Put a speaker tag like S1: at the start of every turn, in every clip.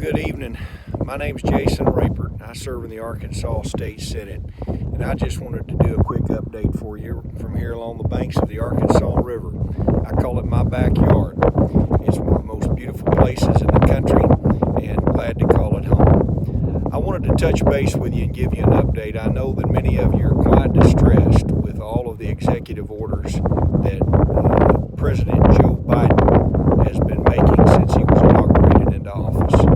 S1: Good evening. My name's Jason Rapert. I serve in the Arkansas State Senate, and I just wanted to do a quick update for you from here along the banks of the Arkansas River. I call it my backyard. It's one of the most beautiful places in the country, and glad to call it home. I wanted to touch base with you and give you an update. I know that many of you are quite distressed with all of the executive orders that President Joe Biden has been making since he was inaugurated into office.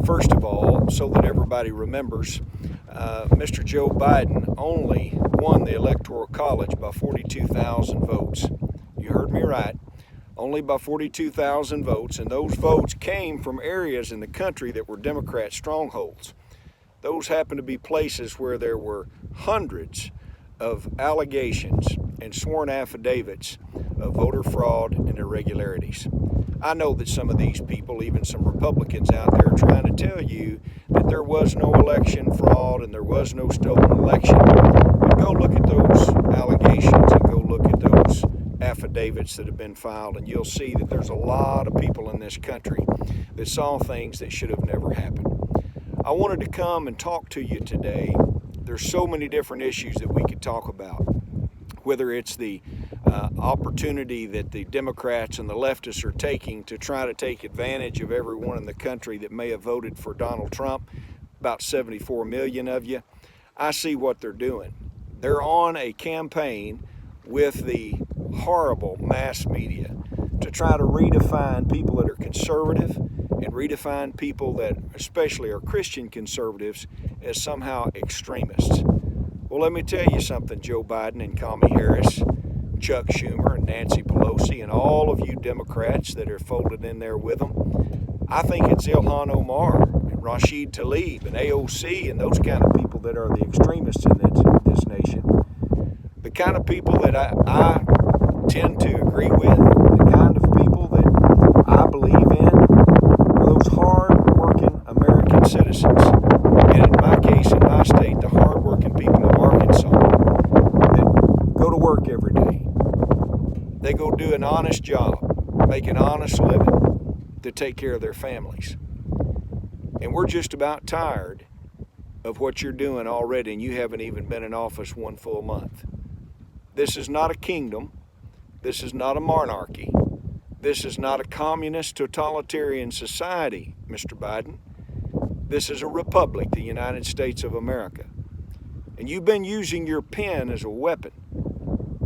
S1: First of all, so that everybody remembers, Mr. Joe Biden only won the Electoral College by 42,000 votes. You heard me right. Only by 42,000 votes, and those votes came from areas in the country that were Democrat strongholds. Those happened to be places where there were hundreds of allegations and sworn affidavits of voter fraud and irregularities. I know that some of these people, even some Republicans out there, are trying to tell you that there was no election fraud and there was no stolen election. But go look at those allegations and go look at those affidavits that have been filed, and you'll see that there's a lot of people in this country that saw things that should have never happened. I wanted to come and talk to you today. There's so many different issues that we could talk about, whether it's the opportunity that the Democrats and the leftists are taking to try to take advantage of everyone in the country that may have voted for Donald Trump, about 74 million of you. I see what they're doing. They're on a campaign with the horrible mass media to try to redefine people that are conservative and redefine people that especially are Christian conservatives as somehow extremists. Well, let me tell you something, Joe Biden and Kamala Harris, Chuck Schumer and Nancy Pelosi, and all of you Democrats that are folded in there with them. I think it's Ilhan Omar and Rashid Tlaib and AOC and those kind of people that are the extremists in this nation. The kind of people that I tend to agree with, the kind of people that I believe in, are those hard-working American citizens. And in my case, in my state, the hard-working people of Arkansas that go to work every day. They go do an honest job, make an honest living to take care of their families. And we're just about tired of what you're doing already, and you haven't even been in office one full month. This is not a kingdom. This is not a monarchy. This is not a communist totalitarian society, Mr. Biden. This is a republic, the United States of America. And you've been using your pen as a weapon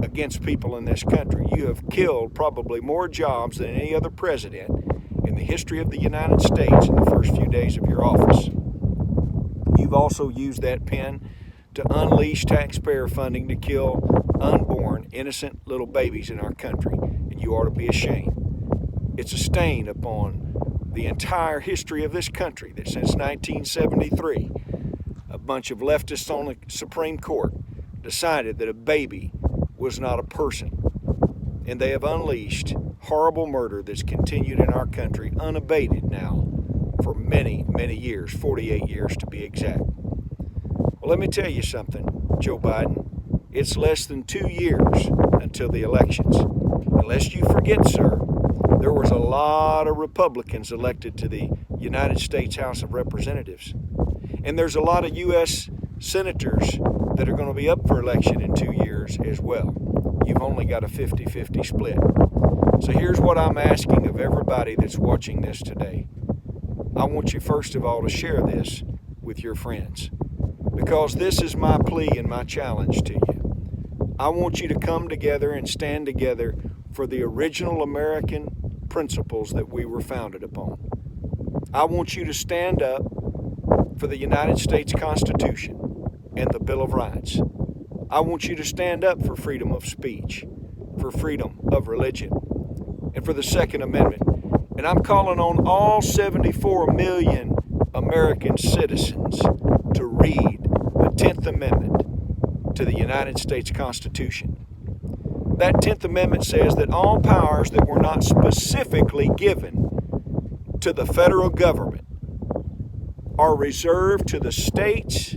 S1: against people in this country. You have killed probably more jobs than any other president in the history of the United States in the first few days of your office. You've also used that pen to unleash taxpayer funding to kill unborn, innocent little babies in our country, and you ought to be ashamed. It's a stain upon the entire history of this country that since 1973, a bunch of leftists on the Supreme Court decided that a baby was not a person. And they have unleashed horrible murder that's continued in our country unabated now for many, many years, 48 years to be exact. Well, let me tell you something, Joe Biden. It's less than 2 years until the elections. Unless you forget, sir, there was a lot of Republicans elected to the United States House of Representatives. And there's a lot of U.S. senators that are going to be up for election in 2 years as well. You've only got a 50-50 split. So here's what I'm asking of everybody that's watching this today. I want you first of all to share this with your friends, because this is my plea and my challenge to you. I want you to come together and stand together for the original American principles that we were founded upon. I want you to stand up for the United States Constitution and the Bill of Rights. I want you to stand up for freedom of speech, for freedom of religion, and for the Second Amendment. And I'm calling on all 74 million American citizens to read the 10th Amendment to the United States Constitution. That 10th Amendment says that all powers that were not specifically given to the federal government are reserved to the states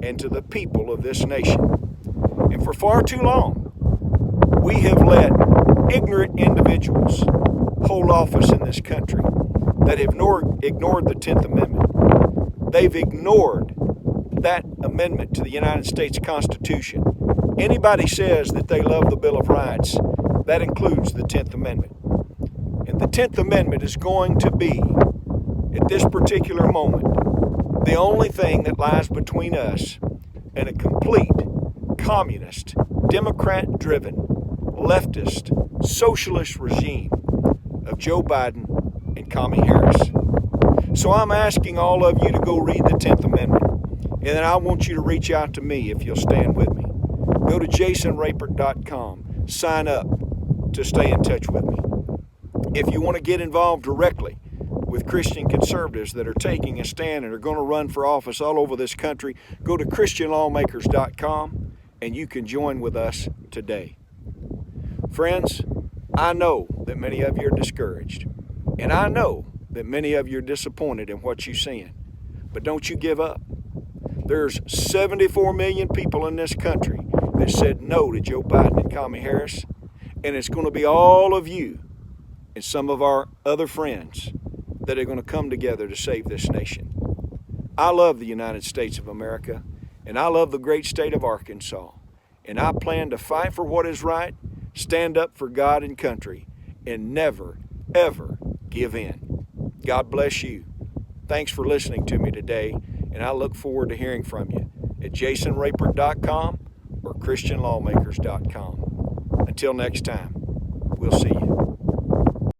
S1: and to the people of this nation. And for far too long, we have let ignorant individuals hold office in this country that have ignored the 10th Amendment. They've ignored that amendment to the United States Constitution. Anybody says that they love the Bill of Rights, that includes the 10th Amendment. And the 10th Amendment is going to be, at this particular moment, the only thing that lies between us and a complete communist, Democrat-driven, leftist, socialist regime of Joe Biden and Kamala Harris. So I'm asking all of you to go read the 10th Amendment. And then I want you to reach out to me if you'll stand with me. Go to jasonrapert.com. Sign up to stay in touch with me. If you want to get involved directly with Christian conservatives that are taking a stand and are going to run for office all over this country, go to christianlawmakers.com and you can join with us today. Friends, I know that many of you are discouraged, and I know that many of you are disappointed in what you're seeing, but don't you give up. There's 74 million people in this country that said no to Joe Biden and Kamala Harris, and it's going to be all of you and some of our other friends that are going to come together to save this nation. I love the United States of America, and I love the great state of Arkansas, and I plan to fight for what is right, stand up for God and country, and never, ever give in. God bless you. Thanks for listening to me today, and I look forward to hearing from you at jasonrapert.com or christianlawmakers.com. Until next time, we'll see you.